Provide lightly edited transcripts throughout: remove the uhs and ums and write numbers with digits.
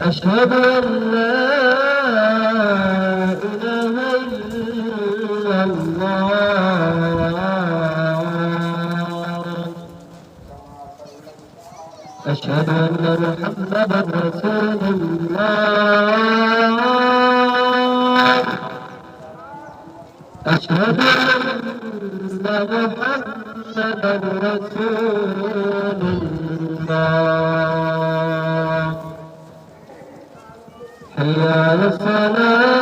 أشهد أن لا إله إلا الله. أشهد أن محمدا رسول الله. أشهد أن محمدا رسول الله. حي على الصلاة.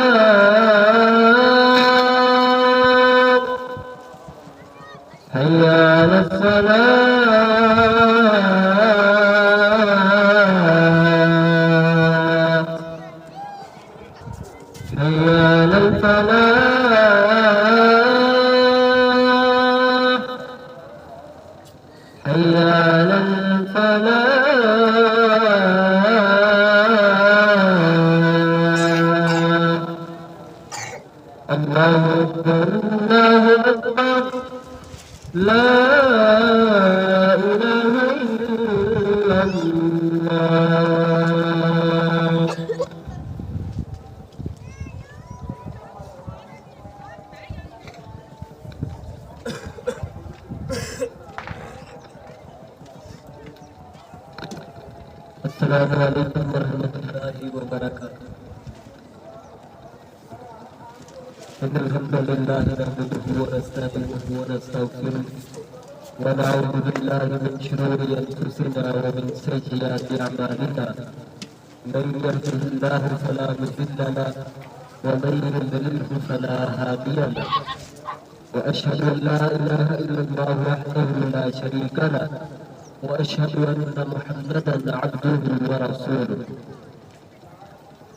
حي على الصلاة. حي على الفلاح. حي على الفلاح. الله أكبر الله أكبر لا إله إلا الله. السلام عليكم ورحمة الله وبركاته. إن الحمد لله نحمده ونستعينه ونستغفره ونعوذ بالله من شرور أنفسنا ومن سيئات أعمالنا. من يهده الله فلا مضل له ومن يضلله فلا هادي له. وأشهد أن لا إله إلا الله وحده لا شريك له وأشهد أن محمدا عبده ورسوله.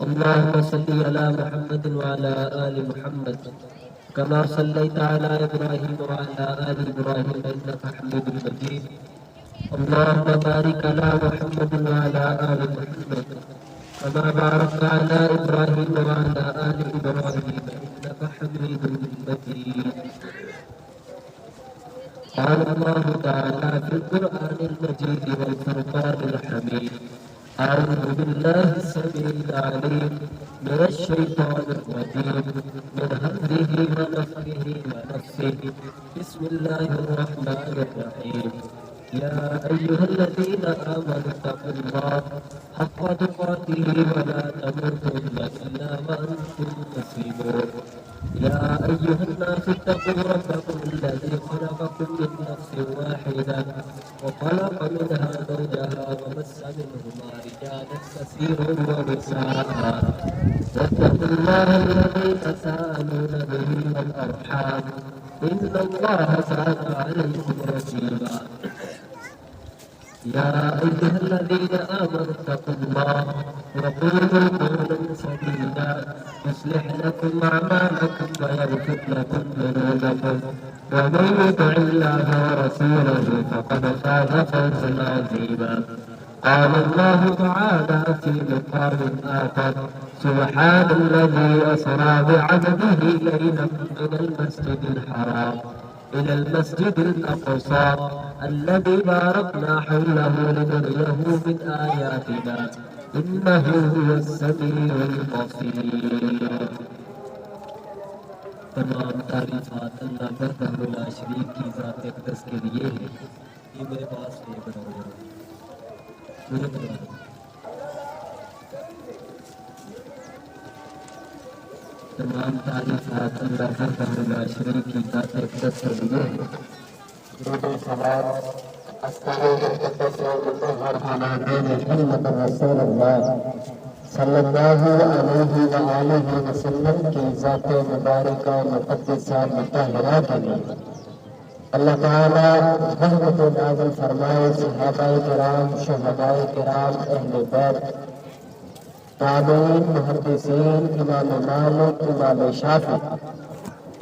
اللهم صل على محمد وعلى آل محمد كما صليت على إبراهيم وعلى آل إبراهيم إنك حميد مجيد. اللهم بارك على محمد وعلى آل محمد كما باركت على إبراهيم وعلى آل إبراهيم إنك حميد مجيد. قال الله تعالى في القرآن المجيد والفرقان الحميد: أعوذ بالله السميع العليم من الشيطان الرجيم من همزه ونفخه ونفسه. بسم الله الرحمن الرحيم. يا أيها الذين آمنوا اتقوا الله حق تقاته ولا تموتن إلا وأنتم مسلمون. يا أيها الناس اتقوا ربكم الذي خلقكم من نفس واحدة وخلق منها زوجها وبث منهما رجالا كثيرا ونساء. واتقوا الله الذي تساءلون به والأرحام إن الله كان عليكم رقيبا. يا أيها الذين آمنوا اتقوا الله وقولوا قولا سديدا يصلح لكم أعمالكم ويغفر لكم ذنوبكم ومن يطع الله ورسوله فقد فاز فوزا عظيما. قال الله تعالى في مقام آخر: سبحان الذي أسرى بعبده ليلا من المسجد الحرام إلى المسجد الأقصى الذي باركنا حوله لنريه من آياتنا إنه هو السميع البصير. تمام تعریفات اللہ وحدہ لا شریک کی ذات اقدس کے لیے ہے. یہ میرے پاس ہے مجھے بتا دو. تمام تعریفات اللہ وحدہ لا شریک کی ذات اقدس کے لیے ہے. درود و سلام اسکار مقدس مطہر علی محمد رسول اللہ صلی اللہ علیہ وآلہ وسلم کی ذات مبارکہ مقدسہ مطہرہ کے لیے اللہ تعالیٰ رحمت نازل فرمائے. صحابہ کرام، شہداء کرام، اہل بیت، تابعین، محدثین، امام مالک، امام شافعی،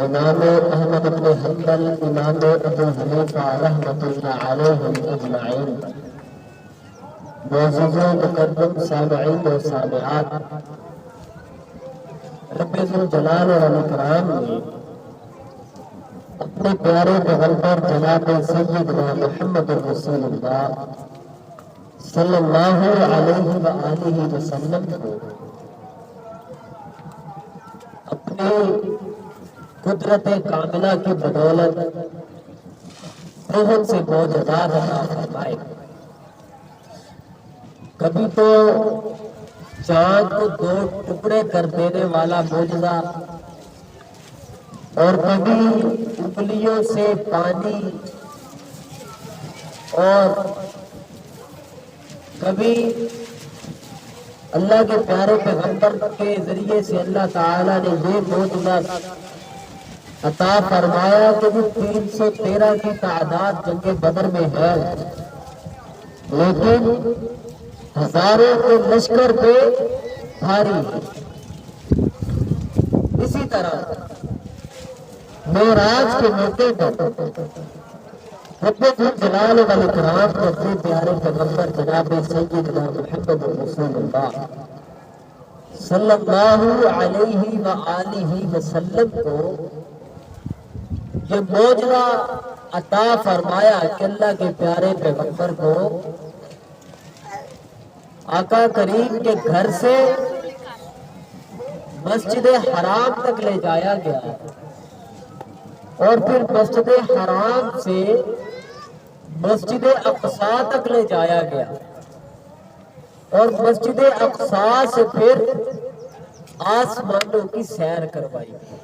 امام احمد بن حنبل، امام ابو حنیفہ رحمۃ اللہ علیہم اجمعین. معزز و مکرم سامعین و سامعات، رب ذوالجلال والاکرام نے اپنے پیارے پیغمبر جناب سیدنا محمد رسول اللہ صلی اللہ علیہ وآلہ وسلم کو اپنی قدرت کاملہ کی بدولت بہت سے معجزات عطا فرمائے. کبھی تو چاند کو 2 ٹکڑے کر دینے والا معجزہ، اور کبھی انگلیوں سے پانی، اور کبھی اللہ کے پیارے پیغمبر کے ذریعے سے اللہ تعالیٰ نے یہ معجزہ عطا فرمایا کہ وہ 313 کی تعداد جنگ بدر میں ہے، لیکن ہزاروں کے لشکر پہ بھاری ہے. اسی طرح معراج کے موقع پر رب الجلال والاکرام کو اپنے پیارے پیغمبر جناب سیدنا محمد رسول اللہ صلی اللہ علیہ وآلہ وسلم کو یہ معجزہ عطا فرمایا کہ اللہ کے پیارے پیغمبر کو آقا کریم کے گھر سے مسجد حرام تک لے جایا گیا، اور پھر مسجد حرام سے مسجد اقصی تک لے جایا گیا، اور مسجد اقصی سے پھر آسمانوں کی سیر کروائی گئی.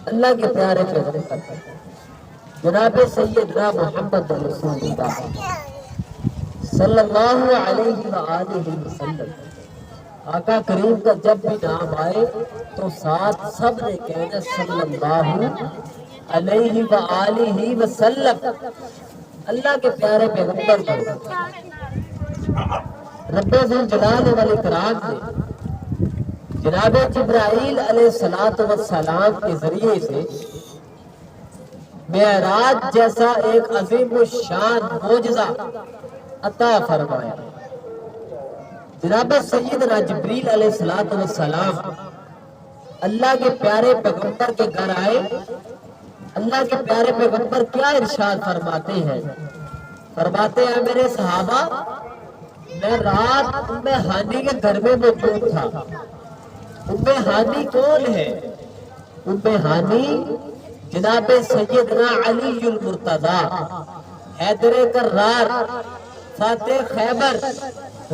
اللہ کے پیارے پیغمبر جناب سیدنا محمد رسول اللہ صلی اللہ علیہ وآلہ وسلم، آقا کریم کا جب بھی نام آئے تو ساتھ سب نے کہنا صلی اللہ علیہ وآلہ وسلم. اللہ کے پیارے پیغمبر کو رب ذوالجلال والاکرام نے جناب جبرائیل علیہ السلام کے ذریعے سے معراج جیسا ایک عظیم الشان معجزہ عطا فرمایا. جناب سیدنا جبریل علیہ السلام اللہ کے پیارے پیغمبر کے گھر آئے. اللہ کے پیارے پیغمبر کیا ارشاد فرماتے ہیں؟ فرماتے ہیں میرے صحابہ، میں رات ام ہانی کے گھر میں موجود تھا. ام ہانی کون ہے؟ ام ہانی جناب سیدنا علی المرتضی حیدر کرار فاتح خیبر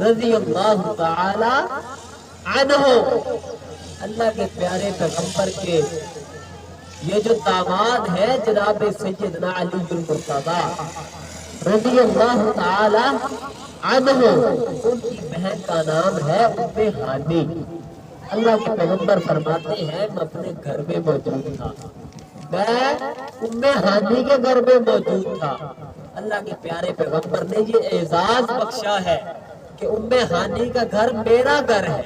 رضی اللہ تعالی عنہ، اللہ کے پیارے پیغمبر کے یہ جو داماد ہے جناب سیدنا علی المرتضی رضی اللہ تعالی عنہ، ان کی بہن کا نام ہے ام ہانی. اللہ کے پیغمبر فرماتے ہیں میں اپنے گھر میں موجود تھا، میں ام ہانی کے گھر میں موجود تھا. اللہ کے پیارے پیغمبر نے یہ اعزاز بخشا ہے کہ ام ہانی کا گھر میرا گھر ہے.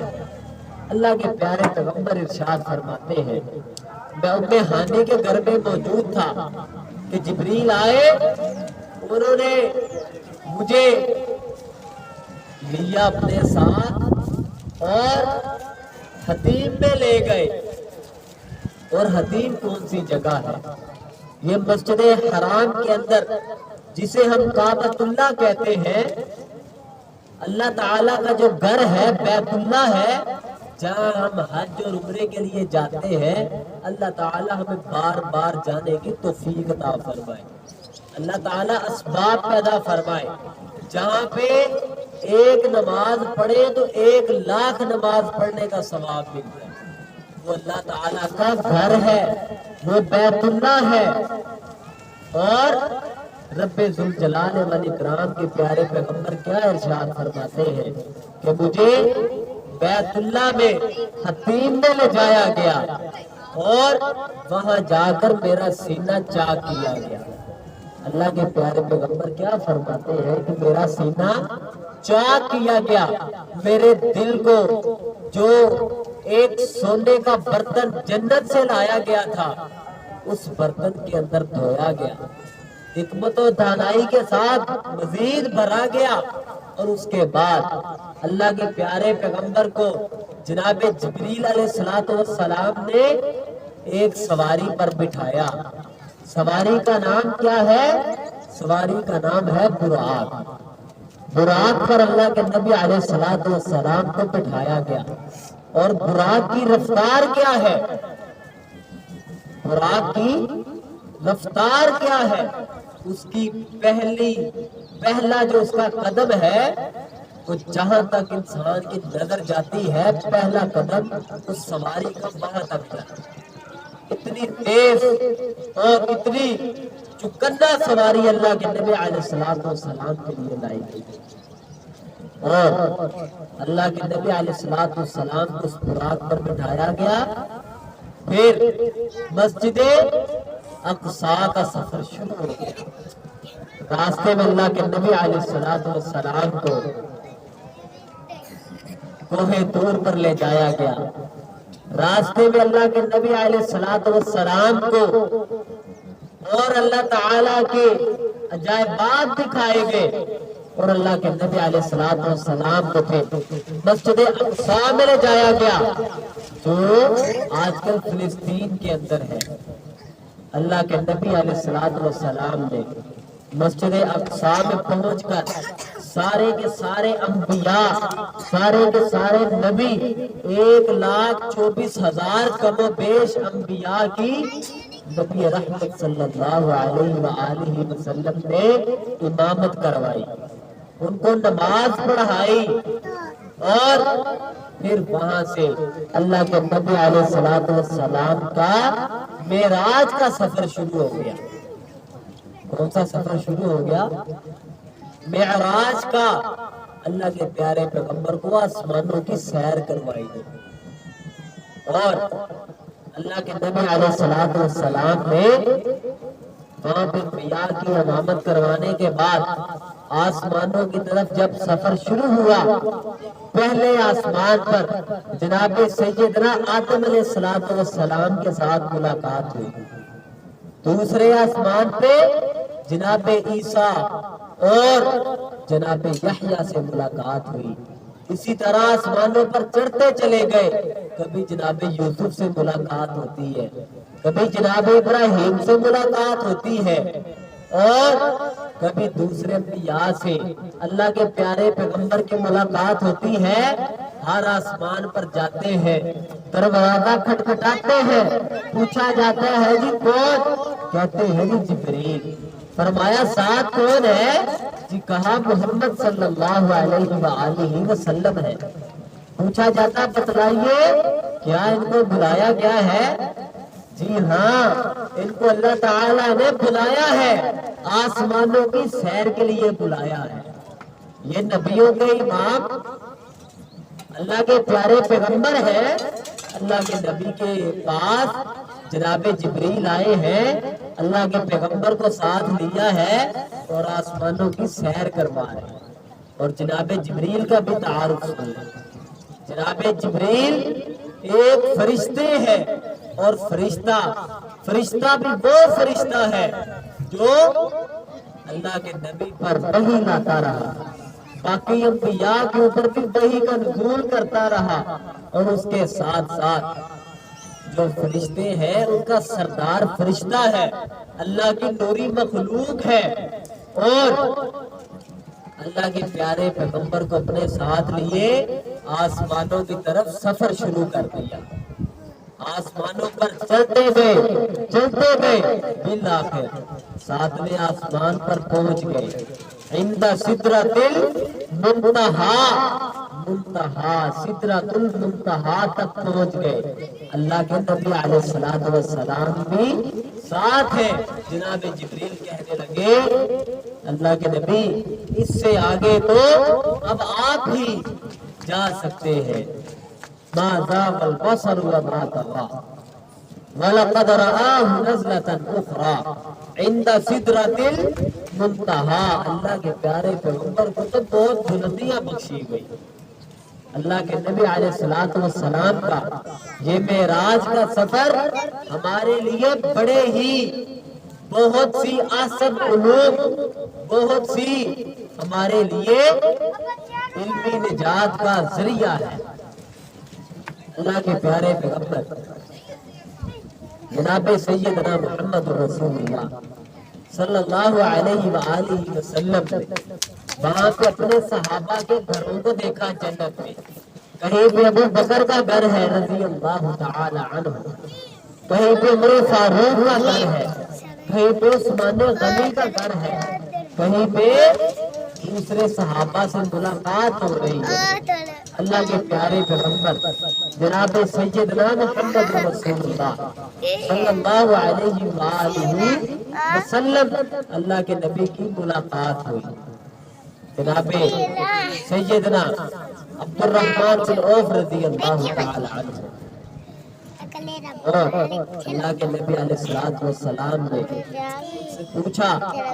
اللہ کے پیارے پیغمبر ارشاد فرماتے ہیں میں ام ہانی کے گھر میں موجود تھا کہ جبریل آئے، انہوں نے مجھے لیا اپنے ساتھ اور حتیم میں لے گئے. اور حتیم کون سی جگہ ہے؟ یہ مسجد حرام کے اندر جسے ہم کعبۃ اللہ کہتے ہیں، اللہ تعالیٰ کا جو گھر ہے بیت اللہ ہے، جہاں ہم حج اور عمرے کے لیے جاتے ہیں. اللہ تعالیٰ ہمیں بار بار جانے کی توفیق عطا فرمائے. اللہ تعالیٰ اسباب پیدا فرمائے. جہاں پہ ایک نماز پڑھے تو 1,00,000 نماز پڑھنے کا ثواب ملتا ہے. وہ اللہ تعالیٰ کا گھر ہے، وہ بیت اللہ ہے. اور رب ذوالجلال والاکرام کے پیارے پیغمبر کیا ارشاد فرماتے ہیں کہ مجھے بیت اللہ میں حتیم میں لے جایا گیا اور وہاں جا کر میرا سینہ چاک کیا گیا. اللہ کے پیارے پیغمبر کیا فرماتے ہیں کہ میرا سینہ چاک کیا گیا. میرے دل کو جو ایک سونے کا برتن جنت سے لایا گیا تھا، اس برتن کے اندر دھویا گیا، حکمت و دانائی کے ساتھ مزید بھرا گیا. اور اس کے بعد اللہ کے پیارے پیغمبر کو جناب جبریل علیہ السلام نے ایک سواری پر بٹھایا. سواری کا نام کیا ہے؟ سواری کا نام ہے براق. براق پر اللہ کے نبی علیہ السلام کو بٹھایا گیا. اور براق کی رفتار کیا ہے؟ براق کی رفتار کیا ہے؟ اس کی پہلا جو اس کا قدم ہے وہ جہاں تک انسان کی نظر جاتی ہے پہلا قدم اس سواری کا وہاں تک جاتا ہے. اتنی تیز اور اتنی چکنا سواری اللہ کے نبی علیہ السلام کے لیے لائی گئی. اور اللہ کے نبی علیہ السلام کو اس براق پر بٹھایا گیا. پھر مسجد اقصی کا سفر شروع ہو گیا. راستے میں اللہ کے نبی علیہ السلام کو کوہ طور پر لے جایا گیا. راستے میں اللہ کے نبی علیہ السلام کو اور اللہ تعالیٰ کے عجائبات دکھائے گئے. اور اللہ کے نبی علیہ السلام کو پھر مسجد اقصی میں لے جایا گیا جو آج کل فلسطین کے اندر ہے. اللہ کے نبی علیہ السلام نے مسجد اقصی میں پہنچ کر سارے کے سارے انبیاء، سارے کے سارے نبی، 1,24,000 کم و بیش انبیاء کی نبی رحمت صلی اللہ علیہ وآلہ وسلم نے امامت کروائی، ان کو نماز پڑھائی. اور پھر وہاں سے اللہ کے نبی علیہ السلام کا معراج کا سفر شروع ہو گیا. کون سا سفر شروع ہو گیا؟ معراج کا. اللہ کے پیارے پیغمبر کو آسمانوں کی سیر کروائی گئی. اور اللہ کے نبی علیہ السلام نے وہاں پہ انبیاء کی امامت کروانے کے بعد آسمانوں کی طرف جب سفر شروع ہوا، پہلے آسمان پر جناب سیدنا آدم علیہ السلام کے ساتھ ملاقات ہوئی. دوسرے آسمان پہ جناب عیسیٰ اور جناب یحییٰ سے ملاقات ہوئی. اسی طرح آسمانوں پر چڑھتے چلے گئے. کبھی جناب یوسف سے ملاقات ہوتی ہے، کبھی جناب ابراہیم سے ملاقات ہوتی ہے، اور کبھی دوسرے انبیاء سے اللہ کے پیارے پیغمبر کی ملاقات ہوتی ہے. ہر آسمان پر جاتے ہیں، دروازہ کھٹکھٹاتے ہیں، پوچھا جاتا ہے جی کون؟ کہتے ہیں جی جبریل. فرمایا ساتھ کون ہے؟ جی کہا محمد صلی اللہ علیہ وآلہ وسلم ہے. پوچھا جاتا بتلائیے کیا ان کو بلایا گیا ہے؟ جی ہاں، ان کو اللہ تعالیٰ نے بلایا ہے، آسمانوں کی سیر کے لیے بلایا ہے. یہ نبیوں کے امام اللہ کے پیارے پیغمبر ہیں. اللہ کے نبی کے پاس جناب جبریل آئے ہیں، اللہ کے پیغمبر کو ساتھ لیا ہے اور آسمانوں کی سیر کروا رہے ہیں. اور جناب جبریل کا بھی تعارف سنیں. جناب جبریل ایک فرشتے ہیں، اور فرشتہ بھی وہ فرشتہ ہے جو اللہ کے نبی پر وحی لاتا رہا، باقی انبیاء کے اوپر بھی وحی کا نزول کرتا رہا. اور اس کے ساتھ ساتھ جو فرشتے ہیں ان کا سردار فرشتہ ہے، اللہ کی نوری مخلوق ہے. اور اللہ کے پیارے پیغمبر کو اپنے ساتھ لیے آسمانوں کی طرف سفر شروع کر دیا. آسمانوں پر چلتے گئے بالآخر ساتویں آسمان پر پہنچ گئے. عند سدرۃ المنتہا، سدرۃ المنتہا تک پہنچ گئے. اللہ کے نبی علیہ السلام بھی ساتھ ہیں. جناب جبریل کہنے لگے اللہ کے نبی اس سے آگے تو اب آپ ہی جا سکتے ہیں. ما ذاق البصر وما طغى وَلَقَدْ رَآهُ نَزْلَةً أُخْرَى عِنْدَ سِدْرَةِ الْمُنْتَهَى. اللہ کے پیارے پیغمبر کو تو بہت بلندیاں بخشی گئی. اللہ کے نبی علیہ السلام کا یہ معراج کا سفر ہمارے لیے بڑے ہی بہت سی آسن علوم، بہت سی ہمارے لیے علمی نجات کا ذریعہ ہے. اللہ کے پیارے پیغمبر جناب سیدنا محمد رسول اللہ صلی اللہ علیہ وآلہ وسلم نے وہاں پہ اپنے صحابہ کے گھروں کو دیکھا جنت میں. کہیں پہ ابو بکر کا گھر ہے رضی اللہ تعالی عنہ, کہیں پہ عمر فاروق کا گھر ہے, کہیں پہ عثمان غنی کا گھر ہے, کہیں پہ دوسرے صحابہ سے ملاقات ہو رہی ہے. اللہ کے پیارے پیغمبر جناب سیدنا محمد رسول اللہ صلی اللہ علیہ وآلہ وسلم اللہ کے نبی کی ملاقات ہوئی. جناب سیدنا عبد الرحمن بن عوف رضی اللہ تعالی عنہ, اللہ کے نبی علیہ السلام نے پوچھا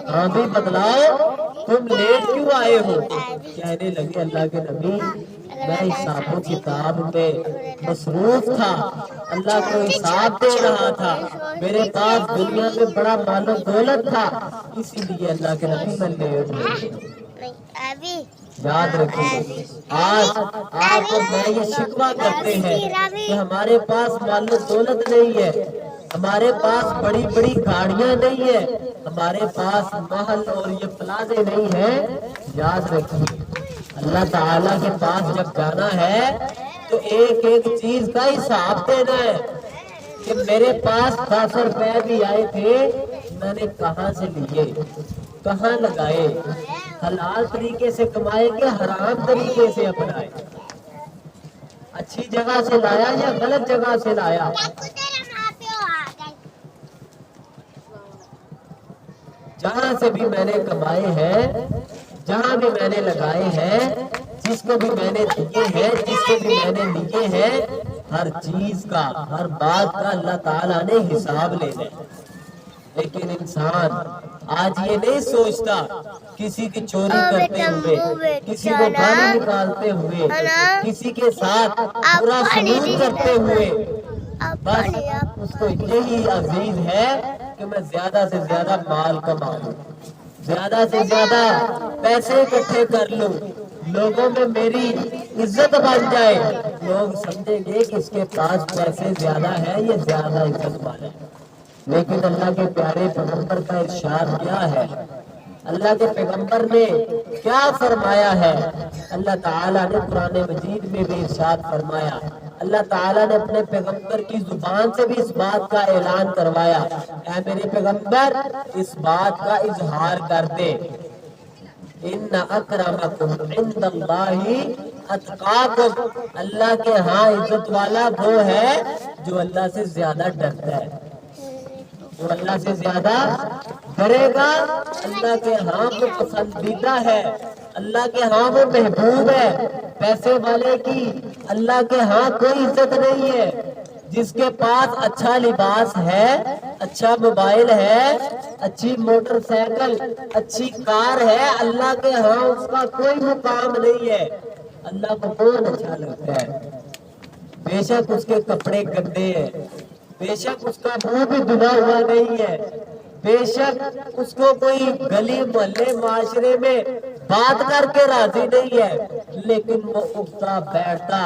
ہاں بھی بتلاؤ تم لیٹ کیوں آئے ہو؟ کہنے لگے اللہ کے نبی میں حساب و کتاب میں مصروف تھا, اللہ کو حساب دے رہا تھا, میرے پاس دنیا میں بڑا مال و دولت تھا, اسی لیے اللہ کے نبی میں لیٹ ہو گیا. یاد رکھیں آج آپ اور میں یہ شکوہ کرتے ہیں کہ ہمارے پاس مال و دولت نہیں ہے, ہمارے پاس بڑی بڑی گاڑیاں نہیں ہے, ہمارے پاس محل اور یہ پلازے نہیں ہیں. یاد رکھیں اللہ تعالیٰ کے پاس جب جانا ہے تو ایک ایک چیز کا حساب دینا ہے کہ میرے پاس 10 روپے بھی آئے تھے, میں نے کہاں سے لیے, کہاں لگائے, حلال طریقے سے کمائے کہ حرام طریقے سے اپنائے, اچھی جگہ سے لایا یا غلط جگہ سے لایا. جہاں سے بھی میں نے کمائے ہیں, جہاں بھی میں نے لگائے ہیں, جس کو بھی میں نے دیے ہیں, جس سے بھی میں نے لیے ہیں, ہر چیز کا ہر بات کا اللہ تعالیٰ نے حساب لینا ہے. لیکن انسان آج یہ نہیں سوچتا کسی کی چوری کرتے ہوئے, کسی کو گالی نکالتے ہوئے, کسی کے ساتھ برا سلوک کرتے ہوئے, بس اس کو یہی عزیز ہے کہ میں زیادہ سے زیادہ مال کماؤں, زیادہ سے زیادہ پیسے اکٹھے کر لوں, لوگوں میں میری عزت بن جائے, لوگ سمجھیں گے کہ اس کے پاس پیسے زیادہ ہے, یہ زیادہ عزت والا ہے. لیکن اللہ کے پیارے پیغمبر کا ارشاد کیا ہے, اللہ کے پیغمبر نے کیا فرمایا ہے؟ اللہ تعالیٰ نے قرآن مجید میں بھی ارشاد فرمایا, اللہ تعالیٰ نے اپنے پیغمبر کی زبان سے بھی اس بات کا اعلان کروایا, اے میرے پیغمبر اس بات کا اظہار کر دے, ان اکرمکم عند اللہ اتقاکم, اللہ کے ہاں عزت والا وہ ہے جو اللہ سے زیادہ ڈرتا ہے, جو اللہ سے زیادہ ڈرے گا, اللہ کے ہاں وہ پسندیدہ ہے, اللہ کے ہاں وہ محبوب ہے. پیسے والے کی اللہ کے ہاں کوئی عزت نہیں ہے, جس کے پاس اچھا لباس ہے, اچھا موبائل ہے, اچھی موٹر سائیکل, اچھی کار ہے, اللہ کے ہاں اس کا کوئی مقام نہیں ہے. اللہ کو کون اچھا لگتا ہے؟ بے شک اس کے کپڑے گندے ہیں, بے شک اس کا منہ بھی دھلا ہوا نہیں ہے, بے شک اس کو کوئی گلی محلے معاشرے میں بات کر کے راضی نہیں ہے, لیکن وہ اٹھتا بیٹھتا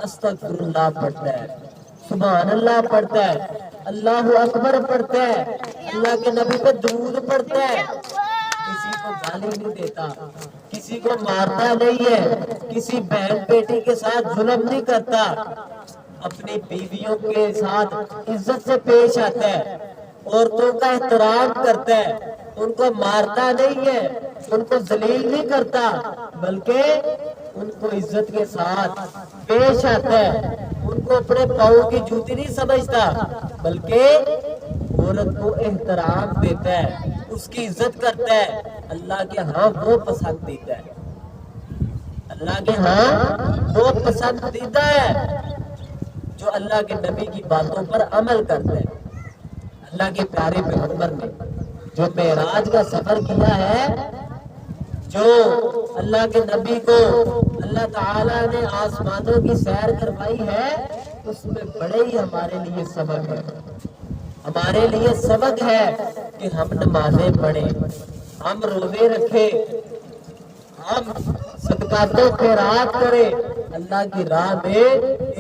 استغفر اللہ پڑھتا ہے, سبحان اللہ پڑھتا ہے, اللہ اکبر پڑھتا ہے, اللہ کے نبی پہ درود پڑھتا ہے, کسی کو گالی نہیں دیتا, کسی کو مارتا نہیں ہے, کسی بہن بیٹی کے ساتھ ظلم نہیں کرتا, اپنی بیویوں کے ساتھ عزت سے پیش آتا ہے, عورتوں کا احترام کرتا ہے, ان کو مارتا نہیں ہے, ان کو ذلیل نہیں کرتا, بلکہ ان کو عزت کے ساتھ پیش آتا ہے, ان کو اپنے پاؤں کی جوتی نہیں سمجھتا, بلکہ عورت کو احترام دیتا ہے, اس کی عزت کرتا ہے. اللہ کے ہاں وہ پسندیدہ ہے, اللہ کے ہاں وہ پسندیدہ ہے جو اللہ کے نبی کی باتوں پر عمل کرتا ہے. اللہ کے پیارے پیغمبر نے جو معراج کا سفر کیا ہے, جو اللہ کے نبی کو اللہ تعالیٰ نے آسمانوں کی سیر کروائی ہے, اس میں بڑے ہی ہمارے لیے سبق ہے. ہمارے لیے سبق ہے کہ ہم نمازیں پڑھیں, ہم روزے رکھیں, ہم صدقات و خیرات کریں, اللہ کی راہ میں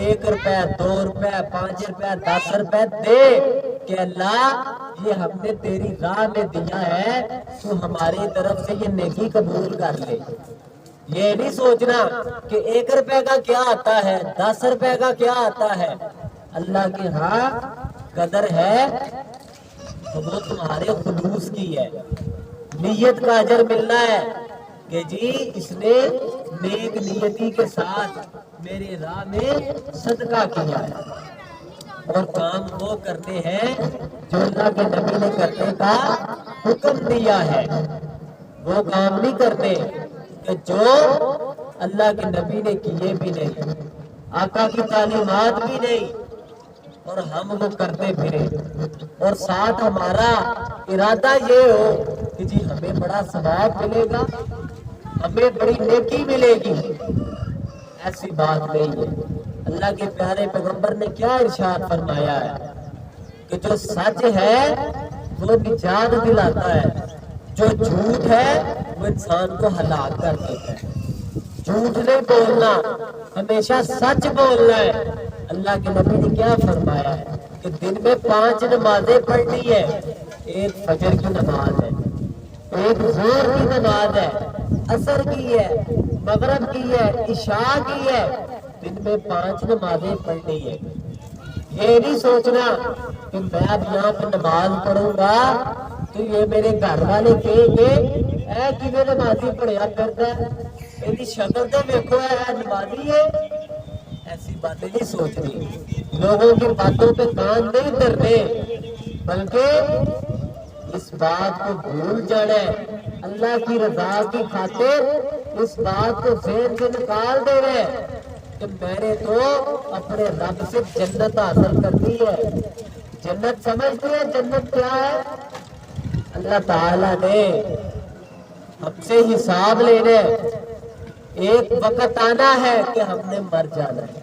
1 روپے 2 روپے 5 روپے 10 روپے دے کہ اللہ یہ ہم نے تیری راہ میں دیا ہے، تو ہماری طرف سے یہ نیکی قبول کر لے۔ یہ نہیں سوچنا کہ 1 روپے کا کیا آتا ہے، 10 روپے کا کیا آتا ہے۔ اللہ کے ہاں قدر ہے تو وہ تمہارے خلوص کی ہے، نیت کا اجر ملنا ہے کہ جی اس نے نیک نیتی کے ساتھ میرے راہ میں صدقہ کیا ہے۔ اور کام وہ کرنے ہیں جو اللہ کے نبی نے کرنے کا حکم دیا ہے، وہ کام نہیں کرتے کہ جو اللہ کے نبی نے کیے بھی نہیں، آقا کی تعلیمات بھی نہیں، اور ہم وہ کرتے پھرے، اور ساتھ ہمارا ارادہ یہ ہو کہ جی ہمیں بڑا ثواب ملے گا، ہمیں بڑی نیکی ملے گی۔ ایسی بات نہیں ہے۔ اللہ کے پیارے پیغمبر نے کیا ارشاد فرمایا ہے کہ جو سچ ہے وہ نجات دلاتا ہے، جو جھوٹ ہے وہ انسان کو ہلاک کر دیتا ہے۔ جھوٹ نہیں بولنا، ہمیشہ سچ بولنا ہے۔ اللہ کے نبی نے کیا فرمایا ہے کہ دن میں 5 نمازیں پڑھنی ہے، ایک فجر کی نماز ہے، ایک ظہر کی نماز ہے، عصر کی ہے، مغرب کی ہے، عشاء کی ہے، دن میں 5 نمازیں پڑھنی ہے۔ یہ نہیں سوچنا کہ میں اب یہاں پہ نماز پڑھوں گا تو یہ میرے گھر والے کہیں گے اے کیویں نمازی پڑھیا کرتا ہے، یہ شکل تو دیکھو ہے نمازی ہے۔ ایسی باتیں نہیں سوچنی، لوگوں کی باتوں پہ کان نہیں دھرنے، بلکہ اس بات کو بھول جانا ہے، اللہ کی رضا کی خاطر اس بات کو ذہن سے نکال دے رہے کہ میں نے تو اپنے رب سے جنت حاصل کرنی ہے۔ جنت سمجھتے ہیں جنت کیا ہے؟ اللہ تعالیٰ نے ہم سے حساب لینے، ایک وقت آنا ہے کہ ہم نے مر جانا ہے۔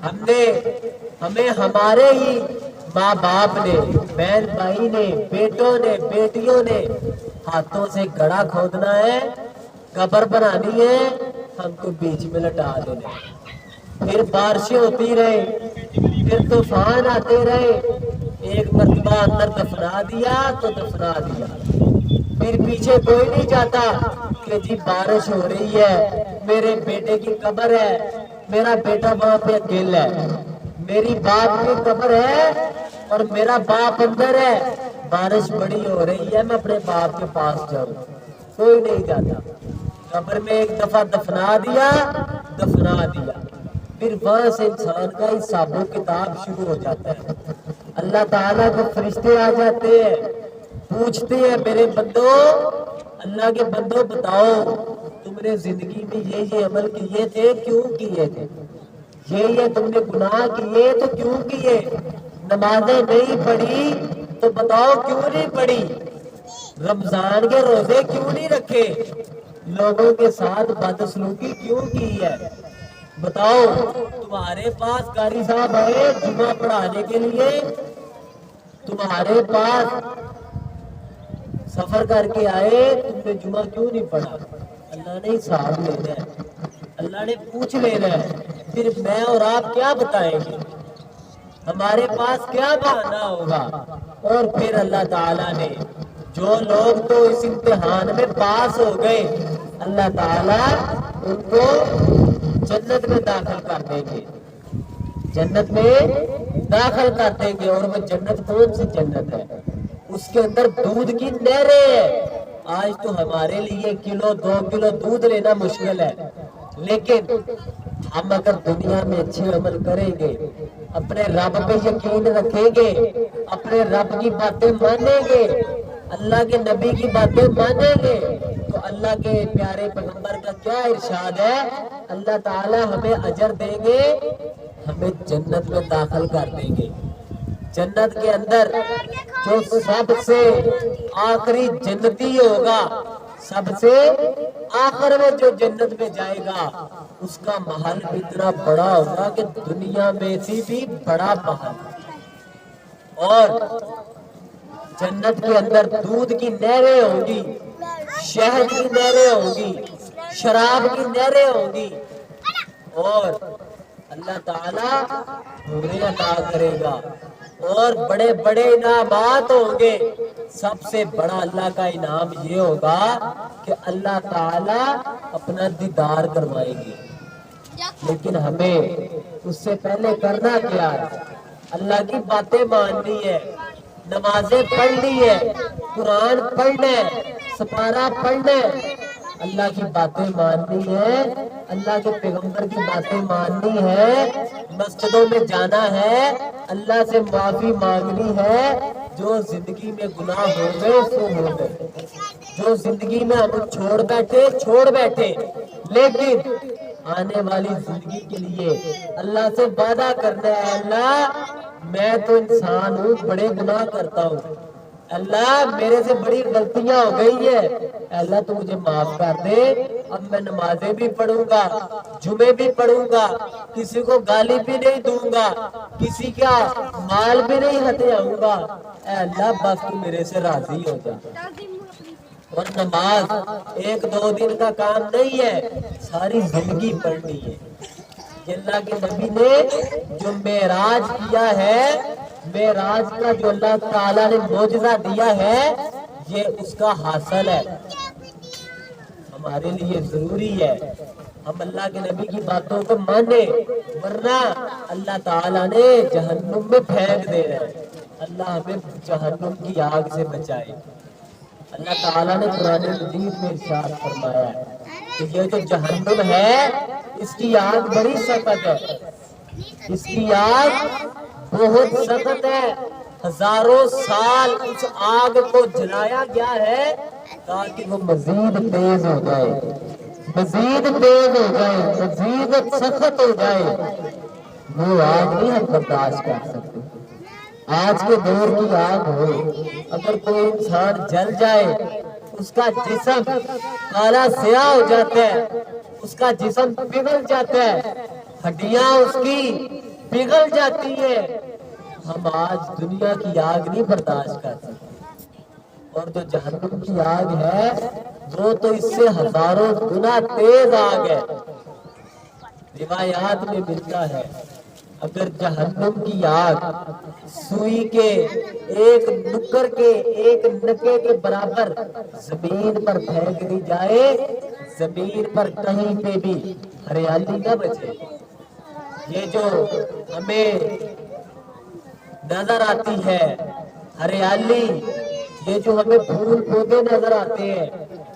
ہمیں ہمارے ہی ماں باپ نے، بہن بھائی نے، بیٹوں نے، بیٹیوں نے ہاتھوں سے گڑھا کھودنا ہے، قبر بنانی ہے، ہم کو بیچ میں لٹا دینا ہے۔ پھر بارشیں ہوتی رہے، پھر طوفان آتے رہے، ایک مرتبہ اندر دفنا دیا تو دفنا دیا، پھر پیچھے کوئی نہیں جاتا کہ جی بارش ہو رہی ہے، میرے بیٹے کی قبر ہے، میرا بیٹا وہاں پہ اکیلا ہے، میری باپ کی قبر ہے اور میرا باپ اندر ہے، بارش بڑی ہو رہی ہے، میں اپنے باپ کے پاس جاؤں۔ کوئی نہیں جاتا، قبر میں ایک دفعہ دفنا دیا، پھر وہاں سے انسان کا حساب و کتاب شروع ہو جاتا ہے۔ اللہ تعالیٰ کے فرشتے آ جاتے ہیں، پوچھتے ہیں میرے بندو، اللہ کے بندو بتاؤ تم نے زندگی میں یہ عمل کیے تھے، کیوں کیے تھے؟ یہ تم نے گناہ کیے تو کیوں کیے؟ نمازیں نہیں پڑھی تو بتاؤ کیوں نہیں پڑھی؟ رمضان کے روزے کیوں نہیں رکھے؟ لوگوں کے ساتھ بدسلوکی کیوں کی ہے؟ بتاؤ، تمہارے پاس قاری صاحب آئے جمعہ پڑھانے کے لیے، تمہارے پاس سفر کر کے آئے، تم نے جمعہ کیوں نہیں پڑھا؟ اللہ نے حساب لینا ہے، اللہ نے پوچھ لینا ہے، پھر میں اور آپ کیا بتائیں گے؟ ہمارے پاس کیا بہانہ ہوگا؟ اور پھر اللہ تعالیٰ نے جو لوگ تو اس امتحان میں پاس ہو گئے، اللہ تعالیٰ ان کو جنت میں داخل کر دیں گے، جنت میں داخل کر دیں گے۔ اور وہ جنت کون سی جنت ہے؟ اس کے اندر دودھ کی نہریں ہیں۔ آج تو ہمارے لیے 1-2 کلو دودھ لینا مشکل ہے، لیکن ہم اگر دنیا میں اچھے عمل کریں گے، اپنے رب پہ یقین رکھیں گے، اپنے رب کی باتیں مانیں گے، اللہ کے نبی کی باتیں مانیں گے، تو اللہ کے پیارے پیغمبر کا کیا ارشاد ہے؟ اللہ تعالیٰ ہمیں اجر دیں گے، ہمیں جنت میں داخل کر دیں گے۔ جنت کے اندر جو سب سے آخری جنتی ہوگا، سب سے آخر میں جو جنت میں جائے گا، اس کا محل اتنا بڑا ہوگا کہ دنیا میں سے بھی بڑا محل، اور جنت کے اندر دودھ کی نہریں ہوں گی، شہد کی نہریں ہوں گی، شراب کی نہریں ہوں گی، اور اللہ تعالیٰ حوریں عطا کرے گا، اور بڑے بڑے انعامات ہوں گے. سب سے بڑا اللہ کا انعام یہ ہوگا کہ اللہ تعالی اپنا دیدار کروائیں گے. لیکن ہمیں اس سے پہلے کرنا کیا ہے؟ اللہ کی باتیں ماننی ہے، نمازیں پڑھنی ہے، قرآن پڑھنا ہے، سپارہ پڑھنا ہے، اللہ کی باتیں ماننی ہے، اللہ کے پیغمبر کی باتیں ماننی ہے، مسجدوں میں جانا ہے، اللہ سے معافی مانگنی ہے. جو زندگی میں گناہ ہو گئے سو ہو گئے، جو زندگی میں ہم چھوڑ بیٹھے، لیکن آنے والی زندگی کے لیے اللہ سے وعدہ کرنا ہے، اللہ میں تو انسان ہوں، بڑے گناہ کرتا ہوں، اللہ میرے سے بڑی غلطیاں ہو گئی ہے، اللہ تو مجھے معاف کر دے. اب میں نمازیں بھی پڑھوں گا، جمعے بھی پڑھوں گا، کسی کو گالی بھی نہیں دوں گا، کسی کا مال بھی نہیں ہتھیاؤں گا. اے اللہ بس تو میرے سے راضی ہو جا. اور نماز ایک دو دن کا کام نہیں ہے، ساری زندگی پڑھنی ہے. اللہ کے نبی نے جو معراج کیا ہے، معراج کا جو اللہ تعالیٰ نے معجزہ دیا ہے، یہ اس کا حاصل ہے. ہمارے لیے ضروری ہے ہم اللہ کے نبی کی باتوں کو مانیں، ورنہ اللہ تعالیٰ نے جہنم میں پھینک دے رہے ہیں. اللہ ہمیں جہنم کی آگ سے بچائے. اللہ تعالیٰ نے قرآن مجید میں ارشاد فرمایا ہے کہ یہ جو جہنم ہے اس کی آگ بڑی سخت ہے، اس کی آگ بہت سخت ہے. ہزاروں سال اس آگ کو جلایا گیا ہے تاکہ وہ مزید تیز ہو جائے، مزید تیز ہو جائے، مزید سخت ہو جائے. وہ آگ نہیں ہم برداشت کر سکتے. آج کے دور کی آگ ہو، اگر کوئی انسان جل جائے، اس کا جسم کالا سیاہ ہو جاتا ہے، اس کا جسم پگھل جاتا ہے، ہڈیاں اس کی پگھل جاتی ہیں. ہم آج دنیا کی آگ نہیں برداشت کر سکتے. اور جو جہنم کی آگ ہے وہ تو اس سے ہزاروں گنا تیز آگ ہے. روایات میں ملتا ہے اگر جہنم کی آگ سوئی کے ایک نکر کے ایک نکے کے برابر زمین پر پھینک دی جائے، زمین پر کہیں پہ بھی ہریالی نہ بچے. یہ جو ہمیں نظر آتی ہے ہریالی، یہ جو ہمیں پھول پودے نظر آتے ہیں،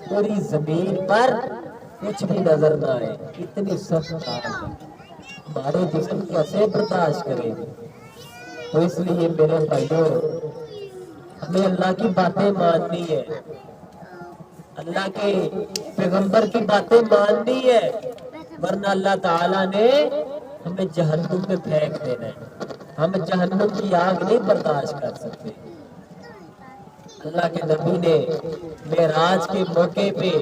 پوری زمین پر کچھ بھی نظر نہ آئے. اتنی سخت آگ ہمارے جسم کیسے برداشت کریں گے؟ تو اس لیے میرے بھائیوں ہمیں اللہ کی باتیں ماننی ہے، اللہ کے پیغمبر کی باتیں ماننی ہے، ورنہ اللہ تعالیٰ نے ہمیں جہنم میں پھینک دینا ہے. ہم جہنم کی آگ نہیں برداشت کر سکتے. اللہ کے نبی نے معراج کے موقع پہ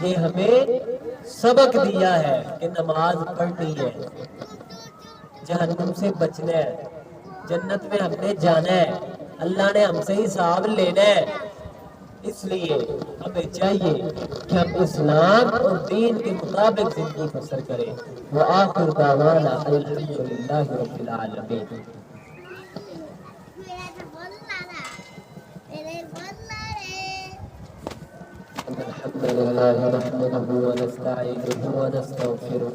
یہ ہمیں سبق دیا ہے کہ نماز پڑھنی ہے، جہنم سے بچنا ہے، جنت میں ہم نے جانا ہے، اللہ نے ہم سے حساب لینا ہے. اس لیے ہمیں چاہیے کہ ہم اسلام اور دین کے مطابق زندگی بسر کریں. وآخر دعوانا الحمدللہ رب العالمین. الحمد لله نحمده ونستعينه ونستغفره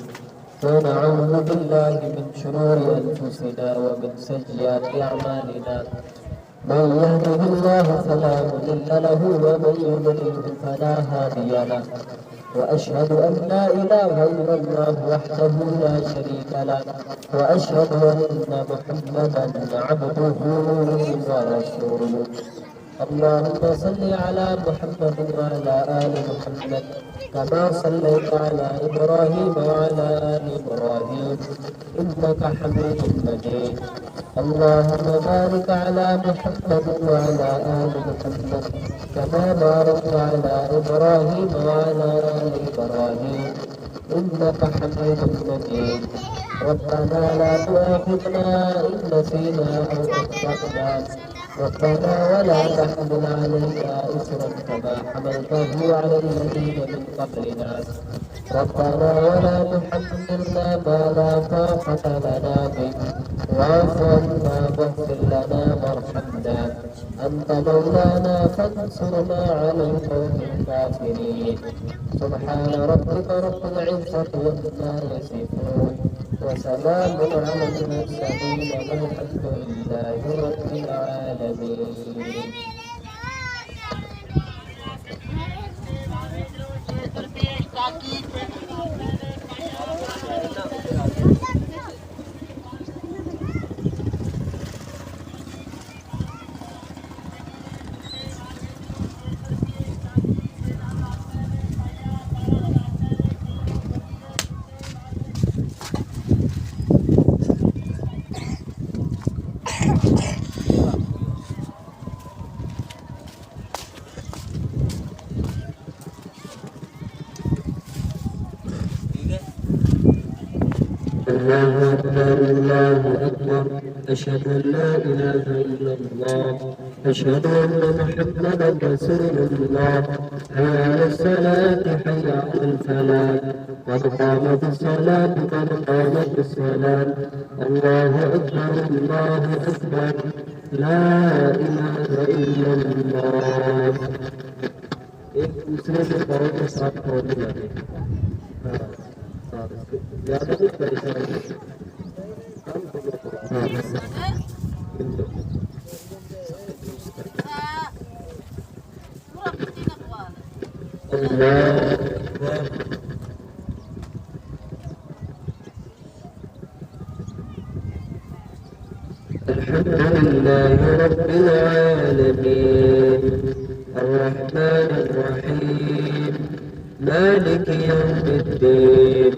ونعوذ بالله من شرور أنفسنا ومن سيئات أعمالنا. من يهده الله فلا مضل له ومن يضلل فلا هادي له. وأشهد أن لا إله إلا الله وحده لا شريك له، وأشهد أن محمدا عبده ورسوله. اللهم صل على محمد وعلى آل محمد كما صليت على إبراهيم وعلى آل إبراهيم إنك حميد مجيد. اللهم بارك على محمد وعلى آل محمد كما باركت على إبراهيم وعلى آل إبراهيم إنك حميد مجيد. ربنا لا تؤاخذنا إن نسينا أو أخطأنا، ربنا ولا تحمل علينا إصرا كما حملته على الذين من قبلنا. ربنا ولا تحملنا ما لا طاقة لنا به واعف عنا واغفر لنا وارحمنا أنت مولانا فانصرنا على القوم الكافرين سبحان ربك رب العزة عما يصفون وسلام على المرسلين والحمد لله رب العالمين. الله أكبر الله أكبر أشهد أن لا إله إلا الله أشهد أن محمدا رسول الله حي على الصلاة حي على الفلاح قد قامت الصلاة قد قامت الصلاة الله أكبر الله أكبر لا إله إلا الله. ایک دوسرے کے پاؤں کے ساتھ پڑھنے لگے. زیادہ کچھ پریشانی الحمد لله رب العالمين الرحمن الرحيم مالك يوم الدين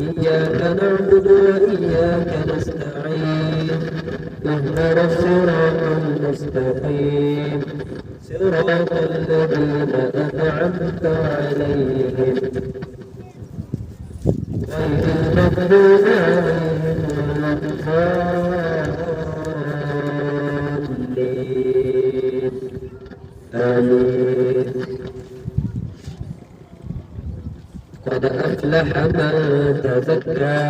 إياك نعبد وإياك نستعين اهدنا الصراط المستقيم صراط الذين أنعمت عليهم غير المغضوب عليهم ولا الضالين آمين. قد أفلح من تزكى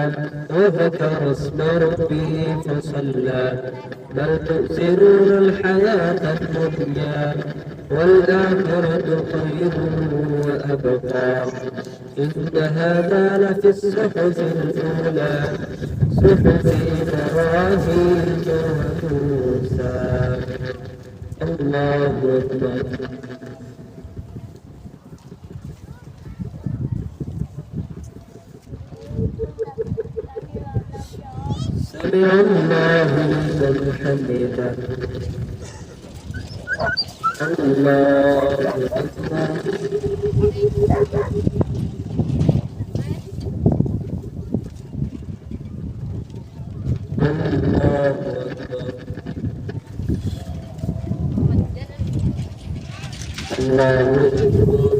وذكر اسم ربه فصلى بل تؤثرون الحياة الدنيا والآخرة خير وأبقى إن هذا لفي الصحف الأولى صحف إبراهيم وموسى. الله أكبر. سمع الله لمن حمده. الله أكبر. الله أكبر.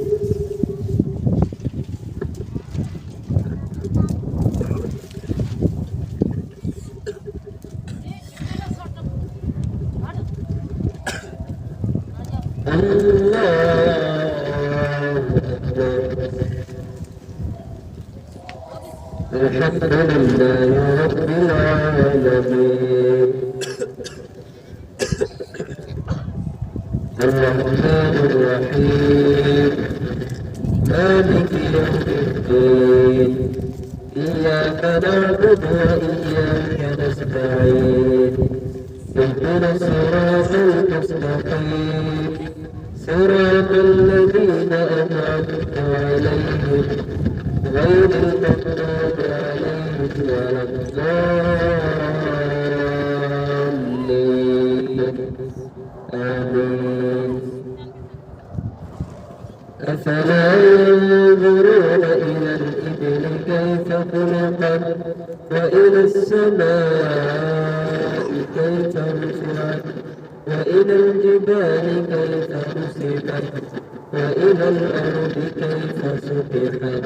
الحمد لله رب العالمين الرحمن الرحيم مالك يوم الدين إياك نعبد وإياك نستعين اهدنا الصراط المستقيم صراط الذين أنعمت عليهم غير المغضوب عليهم ولا الضالين آمين. أفلا ينظرون إلى الإبل كيف خلقت وإلى السماء كيف رفعت وإلى الجبال كيف نصبت وإلى الأرض كيف سطحت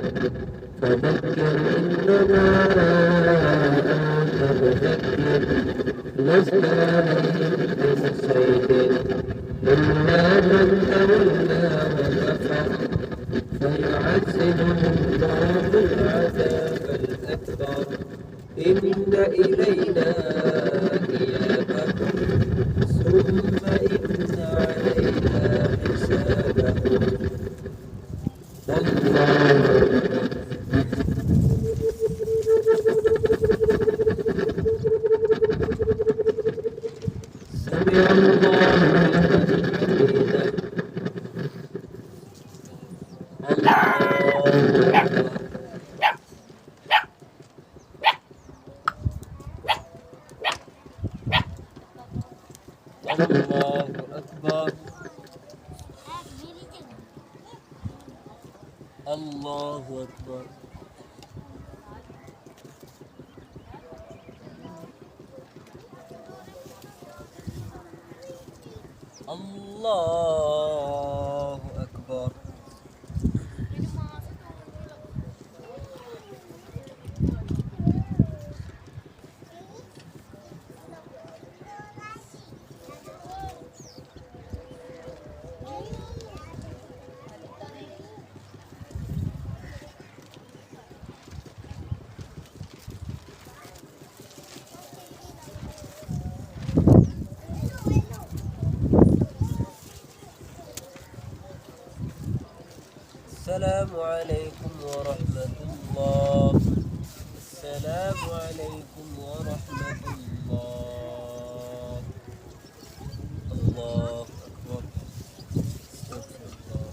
فذكر إنما أنت مذكر لست عليهم بمسيطر إلا من تولى وكفر فيعذبه الله إن إلينا إيابهم ثم إن علينا حسابهم سمع الله لمن حمده الله أكبر الله أكبر الله أكبر السلام عليكم ورحمة الله السلام عليكم ورحمة الله الله أكبر استغفر الله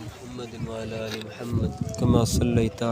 محمد وعلى آل محمد كما صليت